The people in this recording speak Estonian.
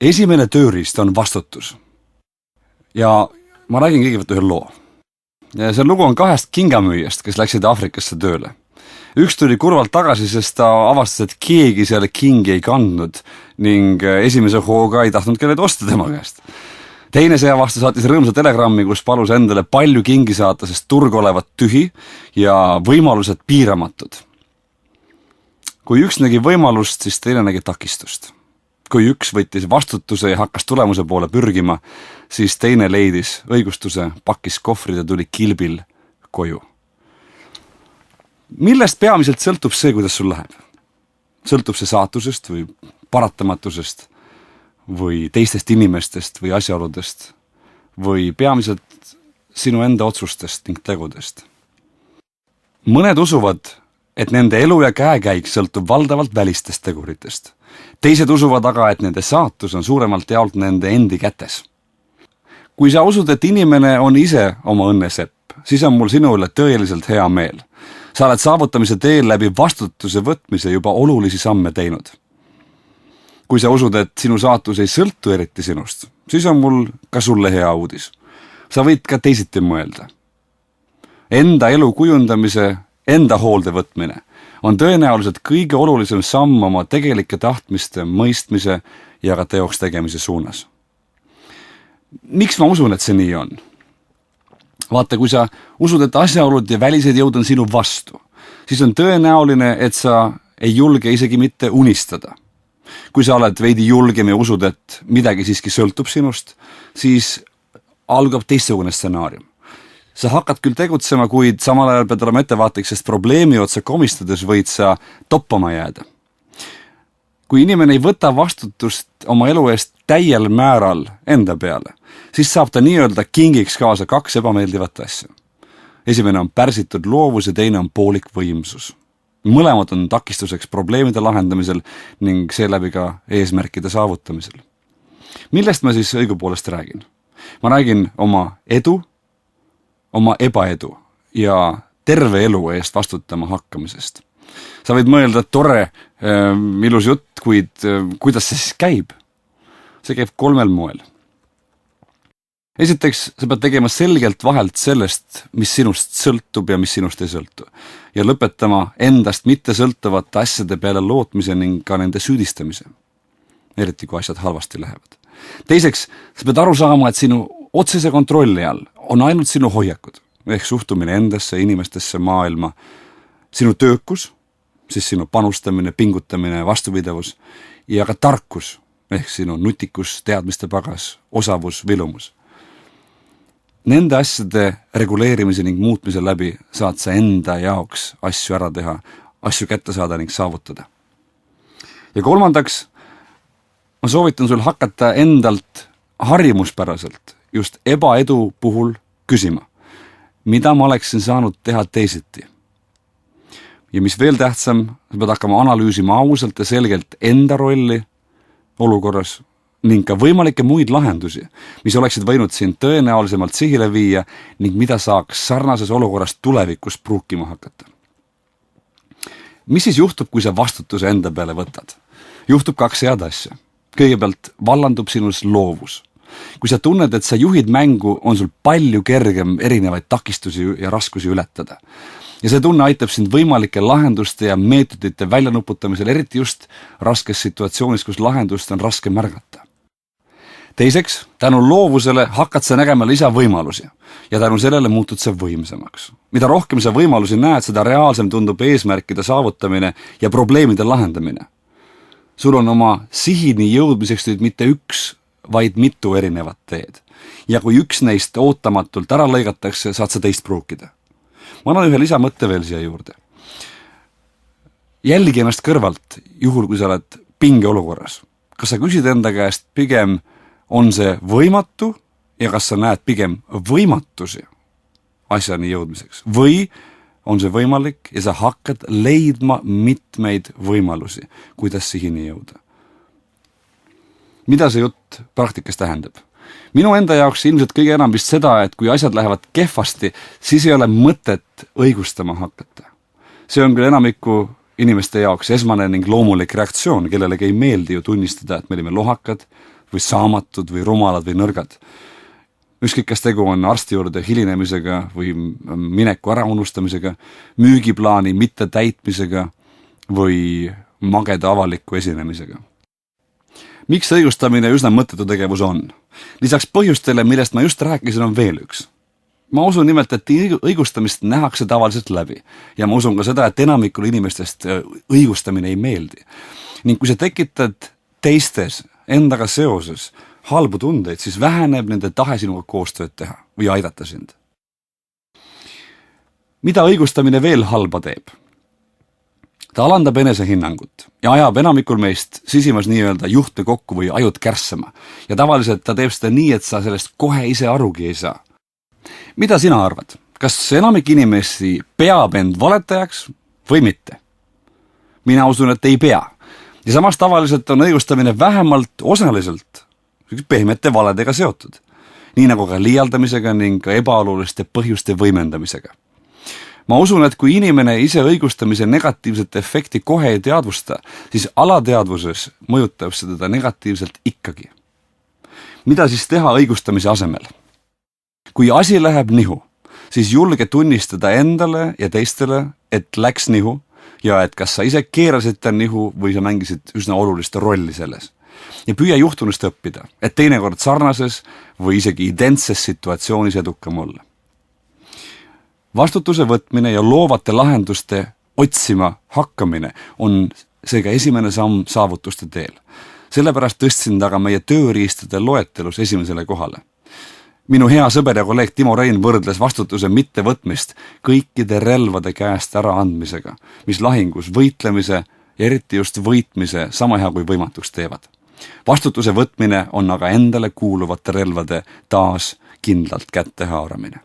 Esimene tööriist on vastutus. Ja ma räägin kõigepealt ühe loo. Ja see lugu on 2 kingamüüjast, kes läksid Aafrikasse tööle. Üks tuli kurvalt tagasi, sest ta avastas, et keegi selle kingi ei kandnud ning esimese hooga ei tahtnud kellelegi osta tema käest. Teine seevastu saatis rõõmsa telegrammi, kus palus endale palju kingi saata, sest turg olevat tühi ja võimalused piiramatud. Kui üks nägi võimalust, siis teine nägi takistust. Kui üks võttis vastutuse ja hakkas tulemuse poole pürgima, siis teine leidis õigustuse, pakkis kohvrid ja tuli kilbil koju. Millest peamiselt sõltub see, kuidas sul läheb? Sõltub see saatusest või paratamatusest või teistest inimestest või asjaoludest või peamiselt sinu enda otsustest ning tegudest. Mõned usuvad, et nende elu ja käekäik sõltub valdavalt välistest teguritest. Teised usuvad aga, et nende saatus on suuremalt jaolt nende endi kätes. Kui sa usud, et inimene on ise oma õnnesepp, siis on mul sinu üle tõeliselt hea meel. Sa oled saavutamise teel läbi vastutuse võtmise juba olulisi samme teinud. Kui sa usud, et sinu saatus ei sõltu eriti sinust, siis on mul ka sulle hea uudis. Sa võid ka teisiti mõelda. Enda elu kujundamise, enda hoolde võtmine on tõenäoliselt kõige olulisem samm oma tegelike tahtmiste, mõistmise ja ka teoks tegemise suunas. Miks ma usun, et see nii on? Vaata, kui sa usud, et asjaolud ja välised jõud on sinu vastu, siis on tõenäoline, et sa ei julge isegi mitte unistada. Kui sa oled veidi julgem ja usud, et midagi siiski sõltub sinust, siis algab teistsugune stsenaarium. Sa hakkad küll tegutsema, kuid samal ajal pead olema ettevaatlik, sest probleemi otsa komistades võid sa toppama jääda. Kui inimene ei võta vastutust oma elu eest täiel määral enda peale, siis saab ta nii-öelda kingiks kaasa 2 ebameeldivat asja. Esimene on pärsitud loovus ja teine on poolik võimsus. Mõlemad on takistuseks probleemide lahendamisel ning seeläbi ka eesmärkide saavutamisel. Millest ma siis õigupoolest räägin? Ma räägin oma edu, oma ebaedu ja terve elu eest vastutama hakkamisest. Sa võid mõelda, et tore, ilus jutt, kuid kuidas see siis käib? See käib 3 moel. Esiteks, sa pead tegema selgelt vahelt sellest, mis sinust sõltub ja mis sinust ei sõltu. Ja lõpetama endast mitte sõltuvate asjade peale lootmise ning ka nende süüdistamise. Eriti kui asjad halvasti lähevad. Teiseks, sa pead aru saama, et sinu otsese kontrolli all on ainult sinu hoiakud, ehk suhtumine endasse, inimestesse, maailma, sinu töökus, siis sinu panustamine, pingutamine, vastupidavus ja ka tarkus, ehk sinu nutikus, teadmiste pagas, osavus, vilumus. Nende asjade reguleerimise ning muutmise läbi saad sa enda jaoks asju ära teha, asju kätte saada ning saavutada. Ja kolmandaks, ma soovitan sul hakata endalt harjumuspäraselt just ebaedu puhul küsima, mida ma oleksin saanud teha teisiti. Ja mis veel tähtsam, sa pead hakkama analüüsima ausalt ja selgelt enda rolli olukorras ning ka võimalikke muid lahendusi, mis oleksid võinud sind tõenäolisemalt sihile viia ning mida saaks sarnases olukorras tulevikus pruukima hakata. Mis siis juhtub, kui sa vastutuse enda peale võtad? Juhtub 2 head asja. Kõigepealt vallandub sinus loovus. Kui sa tunned, et sa juhid mängu, on sul palju kergem erinevaid takistusi ja raskusi ületada. Ja see tunne aitab sind võimalike lahenduste ja meetodite väljanuputamisel, eriti just raskes situatsioonis, kus lahendust on raske märgata. Teiseks, tänu loovusele hakkad sa nägema lisavõimalusi ja tänu sellele muutud sa võimsamaks. Mida rohkem sa võimalusi näed, seda reaalsem tundub eesmärkide saavutamine ja probleemide lahendamine. Sul on oma sihini jõudmiseks nüüd mitte 1, vaid mitu erinevat teed. Ja kui üks neist ootamatult ära lõigatakse, saad sa teist pruukida. Ma annan ühe lisamõtte veel siia juurde. Jälgi ennast kõrvalt, juhul kui sa oled pinge olukorras. Kas sa küsid enda käest pigem, on see võimatu ja kas sa näed pigem võimatusi asjani jõudmiseks? Või on see võimalik ja sa hakkad leidma mitmeid võimalusi, kuidas sihini jõuda? Mida see jutt praktikas tähendab? Minu enda jaoks ilmselt kõige enam vist seda, et kui asjad lähevad kehvasti, siis ei ole mõtet õigustama hakata. See on küll enamiku inimeste jaoks esmane ning loomulik reaktsioon, kellelegi ei meeldi ju tunnistada, et me olime lohakad või saamatud või rumalad või nõrgad. Ükskõik, kas tegu on arsti juurde hilinemisega või mineku ära unustamisega, müügiplaani mitte täitmisega või mageda avaliku esinemisega. Miks õigustamine üsna mõttetu tegevus on? Lisaks põhjustele, millest ma just rääkisin, on veel üks. Ma usun nimelt, et õigustamist nähakse tavaliselt läbi ja ma usun ka seda, et enamikul inimestest õigustamine ei meeldi. Ning kui sa tekitad teistes endaga seoses halbu tundeid, siis väheneb nende tahe sinuga koostööd teha või aidata sind. Mida õigustamine veel halba teeb? Ta alandab enesehinnangut ja ajab enamikul meist sisimas nii-öelda juhte kokku või ajud kärssama. Ja tavaliselt ta teeb seda nii, et sa sellest kohe ise arugi ei saa. Mida sina arvad? Kas enamik inimesi peab end valetajaks või mitte? Mina usun, et ei pea. Ja samas tavaliselt on õigustamine vähemalt osaliselt pehmete valedega seotud. Nii nagu ka liialdamisega ning ka ebaoluliste põhjuste võimendamisega. Ma usun, et kui inimene ise õigustamise negatiivset efekti kohe ei teadvusta, siis alateadvuses mõjutab seda negatiivselt ikkagi. Mida siis teha õigustamise asemel? Kui asi läheb nihu, siis julge tunnistada endale ja teistele, et läks nihu ja et kas sa ise keerasid ta nihu või sa mängisid üsna olulist rolli selles. Ja püüa juhtunust õppida, et teinekord sarnases või isegi identses situatsioonis edukam olla. Vastutuse võtmine ja loovate lahenduste otsima hakkamine on seega esimene samm saavutuste teel. Sellepärast tõstsin ta ka meie tööriistade loetelus esimesele kohale. Minu hea sõber ja kolleeg Timo Rein võrdles vastutuse mittevõtmist kõikide relvade käest ära andmisega, mis lahingus võitlemise ja eriti just võitmise sama hea kui võimatuks teevad. Vastutuse võtmine on aga endale kuuluvate relvade taas kindlalt kätte haaramine.